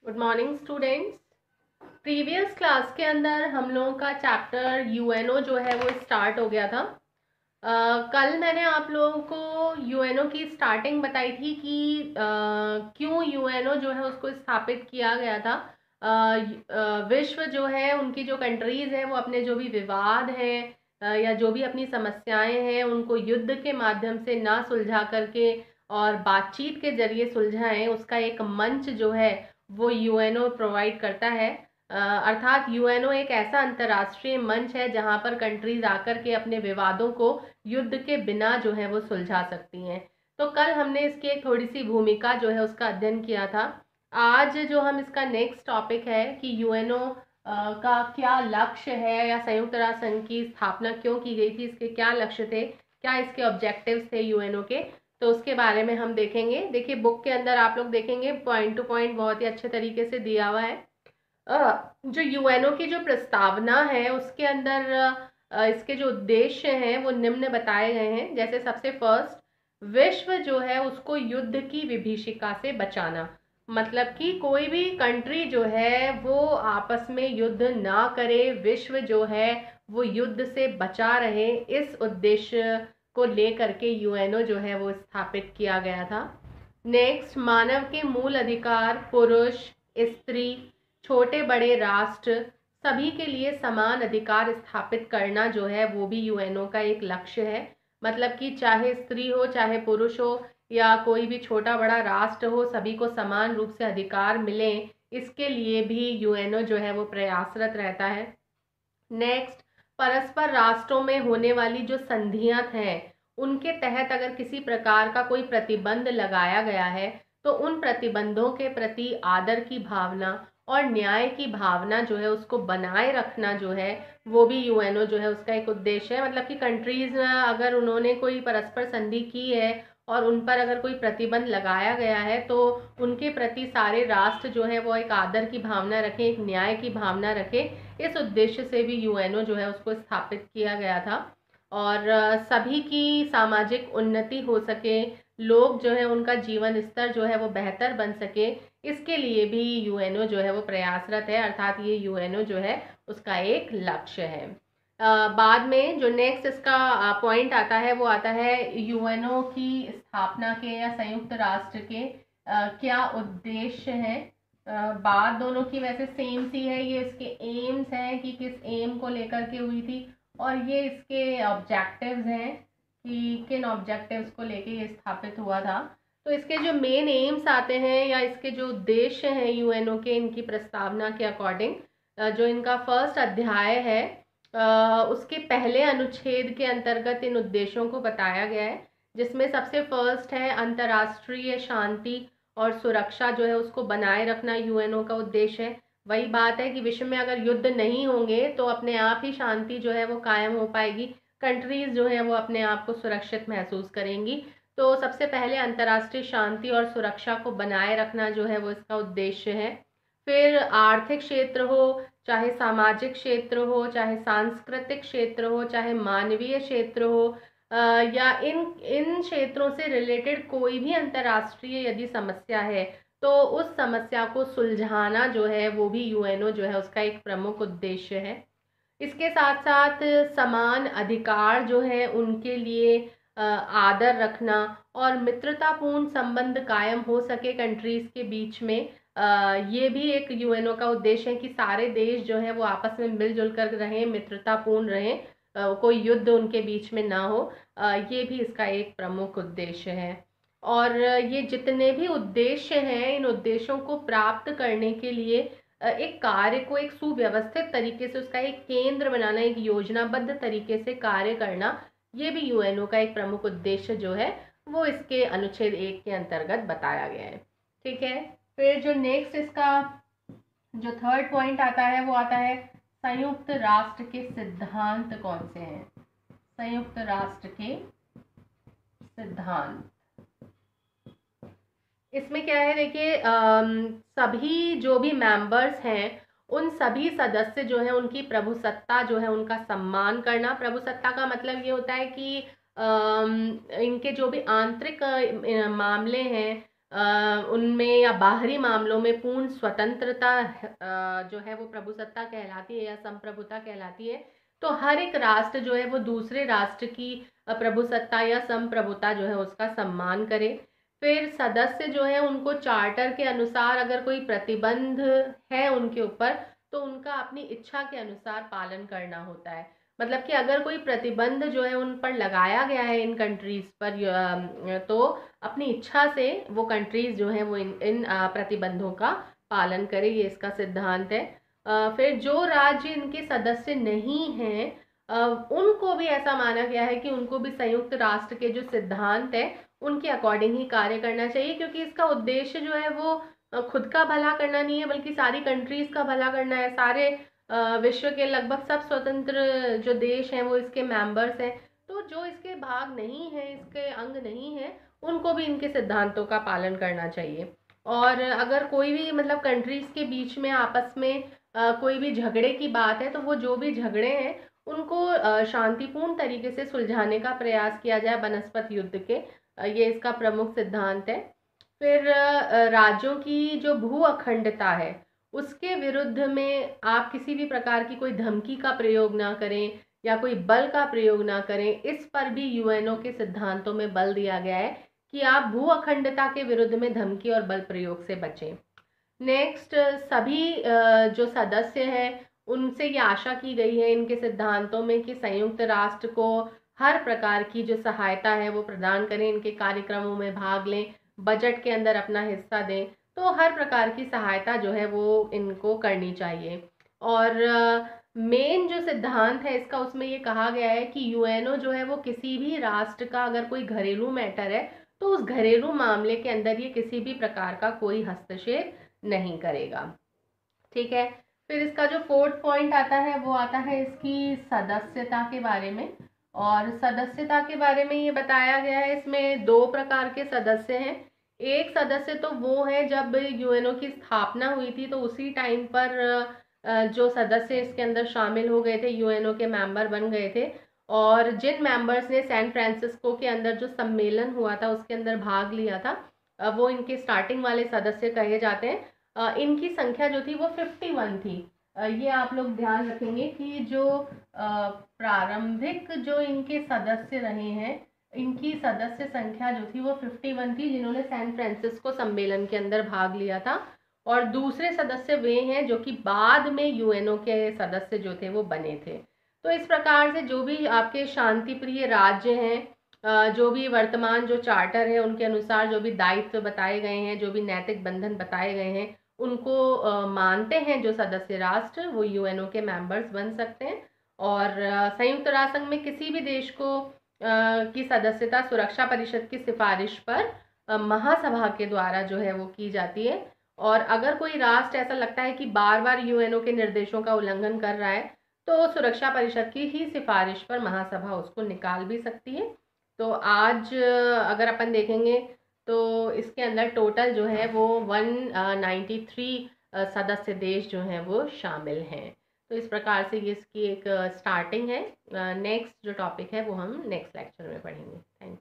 Good morning students. Previous class के अंदर हम लोगों का चैप्टर यूएनओ जो है वो स्टार्ट हो गया था। कल मैंने आप लोगों को यूएनओ की स्टार्टिंग बताई थी कि क्यों यूएनओ जो है उसको स्थापित किया गया था। विश्व जो है उनकी जो कंट्रीज़ हैं वो अपने जो भी विवाद हैं या जो भी अपनी समस्याएं हैं उनको युद्ध के माध्यम से ना सुलझा करके और बातचीत के जरिए सुलझाएं, उसका एक मंच जो है वो यूएनओ प्रोवाइड करता है। अर्थात यूएनओ एक ऐसा अंतर्राष्ट्रीय मंच है जहां पर कंट्रीज आकर के अपने विवादों को युद्ध के बिना जो है वो सुलझा सकती हैं। तो कल हमने इसकी एक थोड़ी सी भूमिका जो है उसका अध्ययन किया था। आज जो हम इसका नेक्स्ट टॉपिक है कि यूएनओ का क्या लक्ष्य है या संयुक्त राष्ट्र संघ की स्थापना क्यों की गई थी, इसके क्या लक्ष्य थे, क्या इसके ऑब्जेक्टिव्स थे यूएनओ के, तो उसके बारे में हम देखेंगे। देखिए बुक के अंदर आप लोग देखेंगे पॉइंट टू पॉइंट बहुत ही अच्छे तरीके से दिया हुआ है। जो यूएनओ की जो प्रस्तावना है उसके अंदर इसके जो उद्देश्य हैं वो निम्न बताए गए हैं। जैसे सबसे फर्स्ट, विश्व जो है उसको युद्ध की विभीषिका से बचाना, मतलब कि कोई भी कंट्री जो है वो आपस में युद्ध ना करे, विश्व जो है वो युद्ध से बचा रहे, इस उद्देश्य को लेकर के यूएनओ जो है वो स्थापित किया गया था। नेक्स्ट, मानव के मूल अधिकार, पुरुष, स्त्री, छोटे बड़े राष्ट्र सभी के लिए समान अधिकार स्थापित करना जो है वो भी यूएनओ का एक लक्ष्य है। मतलब कि चाहे स्त्री हो, चाहे पुरुष हो, या कोई भी छोटा बड़ा राष्ट्र हो, सभी को समान रूप से अधिकार मिले, इसके लिए भी यूएनओ जो है वो प्रयासरत रहता है। नेक्स्ट, परस्पर राष्ट्रों में होने वाली जो संधियां हैं उनके तहत अगर किसी प्रकार का कोई प्रतिबंध लगाया गया है तो उन प्रतिबंधों के प्रति आदर की भावना और न्याय की भावना जो है उसको बनाए रखना जो है वो भी यूएनओ जो है उसका एक उद्देश्य है। मतलब कि कंट्रीज अगर उन्होंने कोई परस्पर संधि की है और उन पर अगर कोई प्रतिबंध लगाया गया है तो उनके प्रति सारे राष्ट्र जो है वो एक आदर की भावना रखें, एक न्याय की भावना रखें। इस उद्देश्य से भी यूएनओ जो है उसको स्थापित किया गया था। और सभी की सामाजिक उन्नति हो सके, लोग जो है उनका जीवन स्तर जो है वो बेहतर बन सके, इसके लिए भी यूएनओ जो है वो प्रयासरत है। अर्थात ये यूएनओ जो है उसका एक लक्ष्य है। बाद में जो नेक्स्ट इसका पॉइंट आता है वो आता है यूएनओ की स्थापना के या संयुक्त राष्ट्र के क्या उद्देश्य हैं। बात दोनों की वैसे सेम सी है, ये इसके एम्स हैं कि किस एम को लेकर के हुई थी, और ये इसके ऑब्जेक्टिव्स हैं कि किन ऑब्जेक्टिव्स को लेके ये स्थापित हुआ था। तो इसके जो मेन एम्स आते हैं या इसके जो उद्देश्य हैं यूएनओ के, इनकी प्रस्तावना के अकॉर्डिंग जो इनका फर्स्ट अध्याय है उसके पहले अनुच्छेद के अंतर्गत इन उद्देश्यों को बताया गया है, जिसमें सबसे फर्स्ट है अंतर्राष्ट्रीय शांति और सुरक्षा जो है उसको बनाए रखना यूएनओ का उद्देश्य है। वही बात है कि विश्व में अगर युद्ध नहीं होंगे तो अपने आप ही शांति जो है वो कायम हो पाएगी, कंट्रीज जो है वो अपने आप को सुरक्षित महसूस करेंगी। तो सबसे पहले अंतर्राष्ट्रीय शांति और सुरक्षा को बनाए रखना जो है वो इसका उद्देश्य है। फिर आर्थिक क्षेत्र हो, चाहे सामाजिक क्षेत्र हो, चाहे सांस्कृतिक क्षेत्र हो, चाहे मानवीय क्षेत्र हो, या इन इन क्षेत्रों से रिलेटेड कोई भी अंतर्राष्ट्रीय यदि समस्या है तो उस समस्या को सुलझाना जो है वो भी यूएनओ जो है उसका एक प्रमुख उद्देश्य है। इसके साथ साथ समान अधिकार जो है उनके लिए आदर रखना और मित्रतापूर्ण संबंध कायम हो सके कंट्रीज के बीच में, ये भी एक यूएनओ का उद्देश्य है कि सारे देश जो है वो आपस में मिलजुल कर रहें, मित्रतापूर्ण रहें, कोई युद्ध उनके बीच में ना हो। ये भी इसका एक प्रमुख उद्देश्य है। और ये जितने भी उद्देश्य हैं, इन उद्देश्यों को प्राप्त करने के लिए एक कार्य को एक सुव्यवस्थित तरीके से उसका एक केंद्र बनाना, एक योजनाबद्ध तरीके से कार्य करना, ये भी यूएनओ का एक प्रमुख उद्देश्य जो है वो इसके अनुच्छेद 1 के अंतर्गत बताया गया है। ठीक है, फिर जो नेक्स्ट इसका जो थर्ड पॉइंट आता है वो आता है संयुक्त राष्ट्र के सिद्धांत कौन से हैं। संयुक्त राष्ट्र के सिद्धांत, इसमें क्या है देखिए, सभी जो भी मेंबर्स हैं उन सभी सदस्य जो है उनकी प्रभुसत्ता जो है उनका सम्मान करना। प्रभुसत्ता का मतलब ये होता है कि इनके जो भी आंतरिक मामले हैं उनमें या बाहरी मामलों में पूर्ण स्वतंत्रता जो है वो प्रभुसत्ता कहलाती है या संप्रभुता कहलाती है। तो हर एक राष्ट्र जो है वो दूसरे राष्ट्र की प्रभुसत्ता या संप्रभुता जो है उसका सम्मान करे। फिर सदस्य जो है उनको चार्टर के अनुसार अगर कोई प्रतिबंध है उनके ऊपर तो उनका अपनी इच्छा के अनुसार पालन करना होता है। मतलब कि अगर कोई प्रतिबंध जो है उन पर लगाया गया है इन कंट्रीज पर तो अपनी इच्छा से वो कंट्रीज जो है वो इन प्रतिबंधों का पालन करे, ये इसका सिद्धांत है। फिर जो राज्य इनके सदस्य नहीं हैं उनको भी ऐसा माना गया है कि उनको भी संयुक्त राष्ट्र के जो सिद्धांत है उनके अकॉर्डिंग ही कार्य करना चाहिए, क्योंकि इसका उद्देश्य जो है वो खुद का भला करना नहीं है बल्कि सारी कंट्रीज का भला करना है। सारे विश्व के लगभग सब स्वतंत्र जो देश हैं वो इसके मेंबर्स हैं, तो जो इसके भाग नहीं हैं, इसके अंग नहीं हैं, उनको भी इनके सिद्धांतों का पालन करना चाहिए। और अगर कोई भी मतलब कंट्रीज के बीच में आपस में कोई भी झगड़े की बात है तो वो जो भी झगड़े हैं उनको शांतिपूर्ण तरीके से सुलझाने का प्रयास किया जाए बनस्पत युद्ध के, ये इसका प्रमुख सिद्धांत है। फिर राज्यों की जो भू अखंडता है उसके विरुद्ध में आप किसी भी प्रकार की कोई धमकी का प्रयोग ना करें या कोई बल का प्रयोग ना करें, इस पर भी यूएनओ के सिद्धांतों में बल दिया गया है कि आप भू अखंडता के विरुद्ध में धमकी और बल प्रयोग से बचें। नेक्स्ट, सभी जो सदस्य हैं उनसे ये आशा की गई है इनके सिद्धांतों में कि संयुक्त राष्ट्र को हर प्रकार की जो सहायता है वो प्रदान करें, इनके कार्यक्रमों में भाग लें, बजट के अंदर अपना हिस्सा दें, तो हर प्रकार की सहायता जो है वो इनको करनी चाहिए। और मेन जो सिद्धांत है इसका उसमें ये कहा गया है कि यूएनओ जो है वो किसी भी राष्ट्र का अगर कोई घरेलू मैटर है तो उस घरेलू मामले के अंदर ये किसी भी प्रकार का कोई हस्तक्षेप नहीं करेगा। ठीक है, फिर इसका जो फोर्थ पॉइंट आता है वो आता है इसकी सदस्यता के बारे में। और सदस्यता के बारे में ये बताया गया है इसमें दो प्रकार के सदस्य हैं। एक सदस्य तो वो है जब यूएनओ की स्थापना हुई थी तो उसी टाइम पर जो सदस्य इसके अंदर शामिल हो गए थे, यूएनओ के मेंबर बन गए थे, और जिन मेंबर्स ने सैन फ्रांसिस्को के अंदर जो सम्मेलन हुआ था उसके अंदर भाग लिया था वो इनके स्टार्टिंग वाले सदस्य कहे जाते हैं। इनकी संख्या जो थी वो 51 थी। ये आप लोग ध्यान रखेंगे कि जो प्रारंभिक जो इनके सदस्य रहे हैं इनकी सदस्य संख्या जो थी वो 51 थी जिन्होंने सैन फ्रांसिस्को सम्मेलन के अंदर भाग लिया था, और दूसरे सदस्य वे हैं जो कि बाद में यूएनओ के सदस्य जो थे वो बने थे। तो इस प्रकार से जो भी आपके शांति प्रिय राज्य हैं, जो भी वर्तमान जो चार्टर है उनके अनुसार जो भी दायित्व बताए गए हैं, जो भी नैतिक बंधन बताए गए हैं, उनको मानते हैं जो सदस्य राष्ट्र वो यूएनओ के मेंबर्स बन सकते हैं। और संयुक्त राष्ट्र संघ में किसी भी देश को की सदस्यता सुरक्षा परिषद की सिफारिश पर महासभा के द्वारा जो है वो की जाती है। और अगर कोई राष्ट्र ऐसा लगता है कि बार बार यूएनओ के निर्देशों का उल्लंघन कर रहा है तो सुरक्षा परिषद की ही सिफारिश पर महासभा उसको निकाल भी सकती है। तो आज अगर अपन देखेंगे तो इसके अंदर टोटल जो है वो 193 सदस्य देश जो हैं वो शामिल हैं। तो इस प्रकार से ये इसकी एक स्टार्टिंग है। नेक्स्ट जो टॉपिक है वो हम नेक्स्ट लेक्चर में पढ़ेंगे। Thank you.